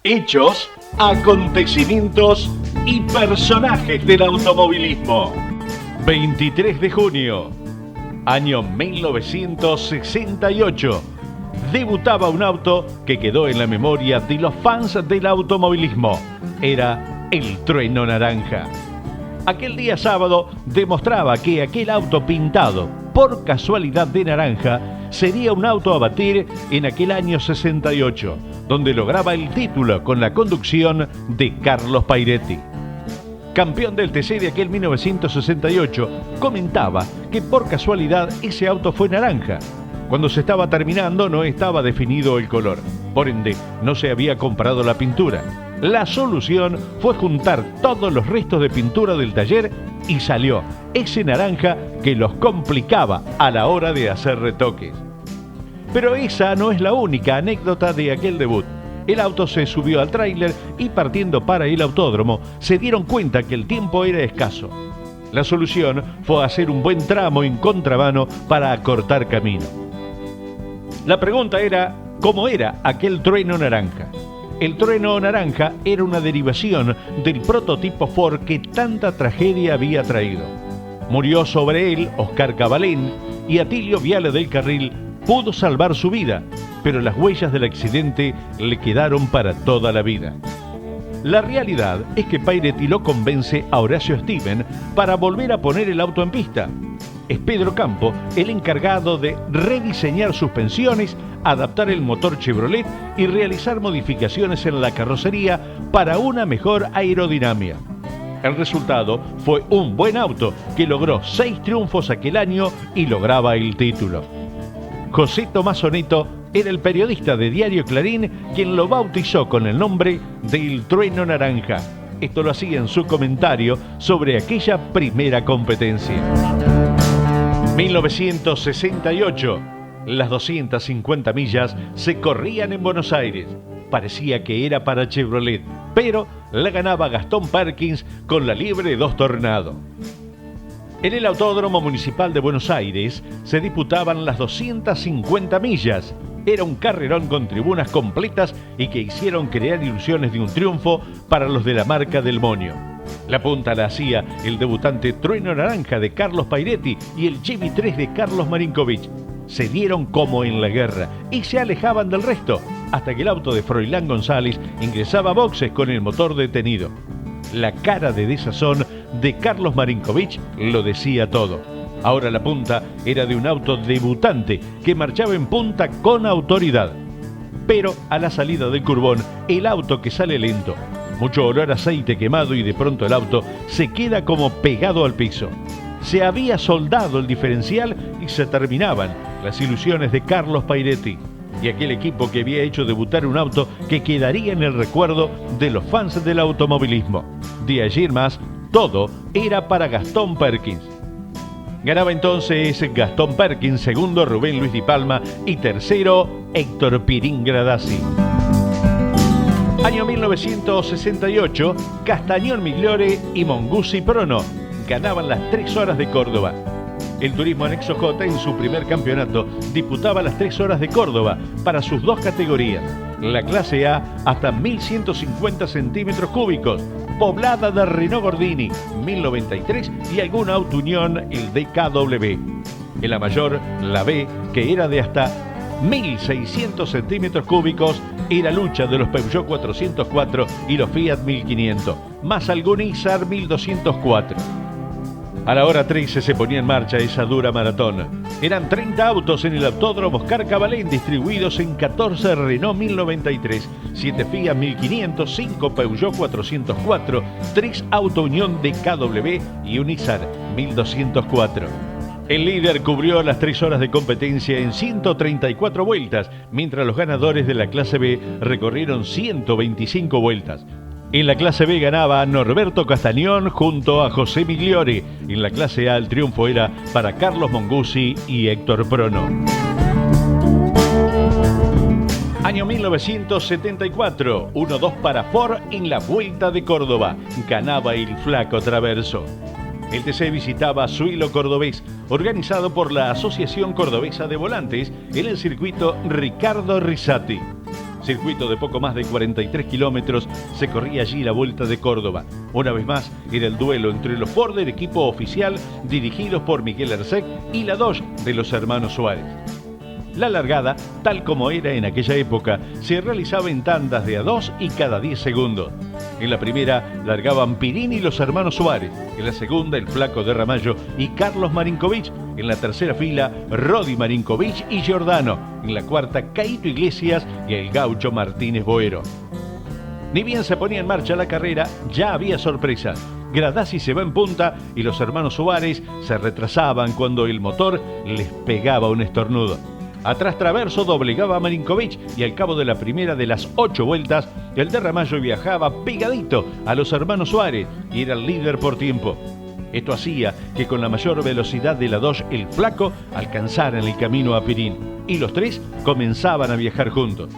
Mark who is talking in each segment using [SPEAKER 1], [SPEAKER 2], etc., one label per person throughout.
[SPEAKER 1] Hechos, acontecimientos y personajes del automovilismo. 23 de junio, año 1968. Debutaba un auto que quedó en la memoria de los fans del automovilismo. Era el Trueno Naranja. Aquel día sábado demostraba que aquel auto pintado por casualidad de naranja sería un auto a batir en aquel año 68, donde lograba el título con la conducción de Carlos Pairetti. Campeón del TC de aquel 1968, comentaba que por casualidad ese auto fue naranja. Cuando se estaba terminando no estaba definido el color, por ende no se había comprado la pintura. La solución fue juntar todos los restos de pintura del taller y salió ese naranja que los complicaba a la hora de hacer retoques. Pero esa no es la única anécdota de aquel debut. El auto se subió al tráiler y partiendo para el autódromo se dieron cuenta que el tiempo era escaso. La solución fue hacer un buen tramo en contramano para acortar camino. La pregunta era, ¿cómo era aquel Trueno Naranja? El Trueno Naranja era una derivación del prototipo Ford que tanta tragedia había traído. Murió sobre él Oscar Cabalén y Atilio Viale del Carril pudo salvar su vida, pero las huellas del accidente le quedaron para toda la vida. La realidad es que Pairetti lo convence a Horacio Steven para volver a poner el auto en pista. Es Pedro Campo el encargado de rediseñar suspensiones, adaptar el motor Chevrolet y realizar modificaciones en la carrocería para una mejor aerodinámica. El resultado fue un buen auto que logró 6 triunfos aquel año y lograba el título. José Tomás Oneto era el periodista de Diario Clarín quien lo bautizó con el nombre del Trueno Naranja. Esto lo hacía en su comentario sobre aquella primera competencia. 1968. Las 250 millas se corrían en Buenos Aires. Parecía que era para Chevrolet, pero la ganaba Gastón Perkins con la Liebre 2 Tornado. En el Autódromo Municipal de Buenos Aires se disputaban las 250 millas. Era un carrerón con tribunas completas y que hicieron crear ilusiones de un triunfo para los de la marca del Monio. La punta la hacía el debutante Trueno Naranja de Carlos Pairetti y el Chevy 3 de Carlos Marinkovic. Se dieron como en la guerra y se alejaban del resto, hasta que el auto de Froilán González ingresaba a boxes con el motor detenido. La cara de desazón de Carlos Marinkovic lo decía todo. Ahora la punta era de un auto debutante que marchaba en punta con autoridad. Pero a la salida del curbón, el auto que sale lento, mucho olor a aceite quemado y de pronto el auto se queda como pegado al piso. Se había soldado el diferencial y se terminaban las ilusiones de Carlos Pairetti y aquel equipo que había hecho debutar un auto que quedaría en el recuerdo de los fans del automovilismo. De allí en más, todo era para Gastón Perkins. Ganaba entonces Gastón Perkins, segundo Rubén Luis Di Palma y tercero Héctor Pirín Gradasi. Año 1968, Castañón Migliore y Monguzzi Prono ganaban las 3 horas de Córdoba. El Turismo Anexo J en su primer campeonato disputaba las 3 horas de Córdoba para sus 2 categorías. La clase A hasta 1150 centímetros cúbicos, poblada de Renault Gordini 1093 y algún Auto Unión el DKW. En la mayor, la B, que era de hasta 1600 centímetros cúbicos, era lucha de los Peugeot 404 y los Fiat 1500, más algún Isar 1204. A la hora 13 se ponía en marcha esa dura maratón. Eran 30 autos en el Autódromo Oscar Cabalén distribuidos en 14 Renault 1093, 7 Fiat 1500, 5 Peugeot 404, 3 Auto Unión de KW y un Isar 1204. El líder cubrió las 3 horas de competencia en 134 vueltas, mientras los ganadores de la clase B recorrieron 125 vueltas. En la clase B ganaba Norberto Castañón junto a José Migliore. En la clase A el triunfo era para Carlos Monguzzi y Héctor Prono. Año 1974, 1-2 para Ford en la Vuelta de Córdoba. Ganaba el Flaco Traverso. El TC visitaba Suilo Cordobés, organizado por la Asociación Cordobesa de Volantes en el circuito Ricardo Rizzati. Circuito de poco más de 43 kilómetros, se corría allí la Vuelta de Córdoba. Una vez más, era el duelo entre los Ford del equipo oficial, dirigidos por Miguel Ersek, y la Dodge de los hermanos Suárez. La largada, tal como era en aquella época, se realizaba en tandas de a 2 y cada 10 segundos. En la primera largaban Pirini y los hermanos Suárez, en la segunda el Flaco de Ramallo y Carlos Marinkovic, en la tercera fila Rodi Marinkovic y Giordano, en la cuarta Caíto Iglesias y el gaucho Martínez Boero. Ni bien se ponía en marcha la carrera, ya había sorpresas. Gradasi se va en punta y los hermanos Suárez se retrasaban cuando el motor les pegaba un estornudo. Atrás Traverso doblegaba a Marinkovic y al cabo de la primera de las 8 vueltas, el de Ramallo viajaba pegadito a los hermanos Suárez y era el líder por tiempo. Esto hacía que con la mayor velocidad de la Dodge, el Flaco alcanzara en el camino a Pirín y los tres comenzaban a viajar juntos.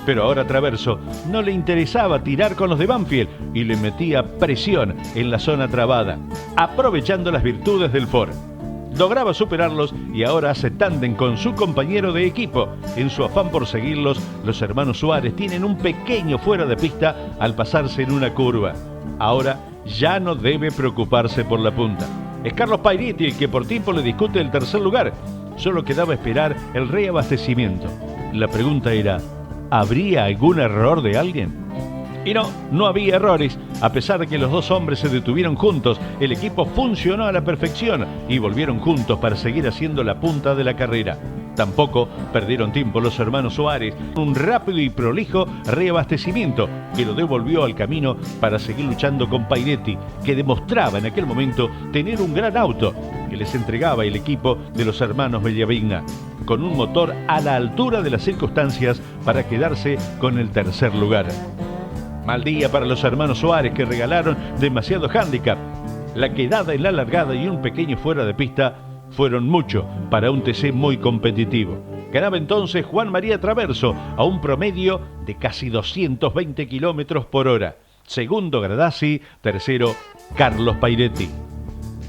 [SPEAKER 1] Pero ahora Traverso no le interesaba tirar con los de Banfield y le metía presión en la zona trabada, aprovechando las virtudes del Ford. Lograba superarlos y ahora hace tándem con su compañero de equipo. En su afán por seguirlos, los hermanos Suárez tienen un pequeño fuera de pista al pasarse en una curva. Ahora ya no debe preocuparse por la punta. Es Carlos Pairetti el que por tiempo le discute el tercer lugar. Solo quedaba esperar el reabastecimiento. La pregunta era, ¿habría algún error de alguien? Y no había errores. A pesar de que los dos hombres se detuvieron juntos, el equipo funcionó a la perfección y volvieron juntos para seguir haciendo la punta de la carrera. Tampoco perdieron tiempo los hermanos Suárez. Un rápido y prolijo reabastecimiento que lo devolvió al camino para seguir luchando con Pairetti, que demostraba en aquel momento tener un gran auto que les entregaba el equipo de los hermanos Bellavigna, con un motor a la altura de las circunstancias para quedarse con el tercer lugar. Mal día para los hermanos Suárez, que regalaron demasiado hándicap. La quedada en la largada y un pequeño fuera de pista fueron mucho para un TC muy competitivo. Ganaba entonces Juan María Traverso a un promedio de casi 220 kilómetros por hora. Segundo Gradasi, tercero Carlos Pairetti.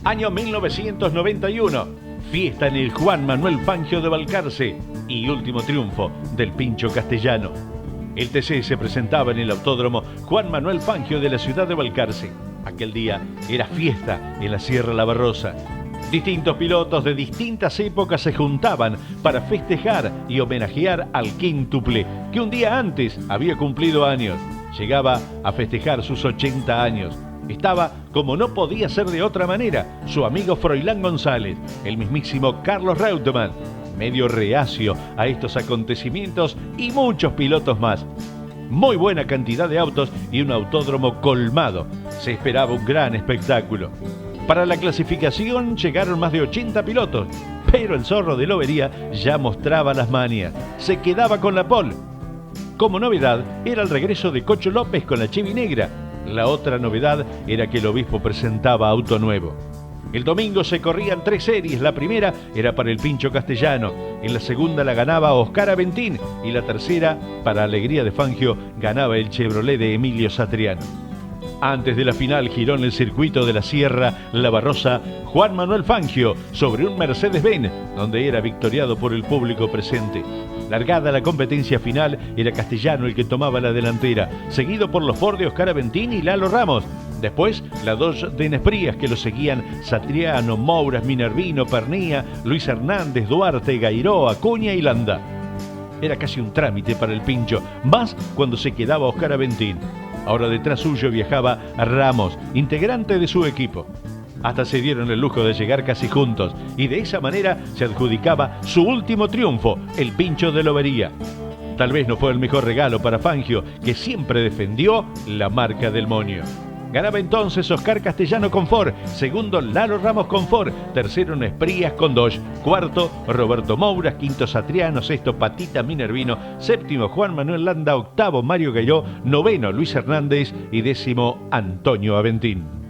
[SPEAKER 1] Año 1991. Fiesta en el Juan Manuel Fangio de Balcarce y último triunfo del Pincho Castellano. El TC se presentaba en el Autódromo Juan Manuel Fangio de la ciudad de Balcarce. Aquel día era fiesta en la Sierra La Barrosa. Distintos pilotos de distintas épocas se juntaban para festejar y homenajear al quíntuple, que un día antes había cumplido años. Llegaba a festejar sus 80 años. Estaba, como no podía ser de otra manera, su amigo Froilán González, el mismísimo Carlos Reutemann, medio reacio a estos acontecimientos, y muchos pilotos más. Muy buena cantidad de autos y un autódromo colmado. Se esperaba un gran espectáculo. Para la clasificación llegaron más de 80 pilotos, pero el zorro de Lobería ya mostraba las manias. Se quedaba con la pole. Como novedad era el regreso de Cocho López con la Chevy negra. La otra novedad era que el obispo presentaba auto nuevo. El domingo se corrían 3 series. La primera era para el Pincho Castellano, en la segunda la ganaba Oscar Aventín y la tercera, para alegría de Fangio, ganaba el Chevrolet de Emilio Satriano. Antes de la final giró en el circuito de la Sierra La Barrosa Juan Manuel Fangio sobre un Mercedes-Benz, donde era victoriado por el público presente. Largada la competencia final, era Castellano el que tomaba la delantera, seguido por los Ford de Oscar Aventín y Lalo Ramos. Después, la Dodge de Nesprías, que lo seguían Satriano, Mouras, Minervino, Pernía, Luis Hernández, Duarte, Gairó, Acuña y Landa. Era casi un trámite para el Pincho, más cuando se quedaba Oscar Aventín. Ahora detrás suyo viajaba Ramos, integrante de su equipo. Hasta se dieron el lujo de llegar casi juntos y de esa manera se adjudicaba su último triunfo, el Pincho de Lobería. Tal vez no fue el mejor regalo para Fangio, que siempre defendió la marca del Monio. Ganaba entonces Oscar Castellano con Ford, segundo Lalo Ramos con Ford, tercero Nesprías con Dodge, cuarto Roberto Mouras, quinto Satriano, sexto Patita Minervino, séptimo Juan Manuel Landa, octavo Mario Gairó, noveno Luis Hernández y décimo Antonio Aventín.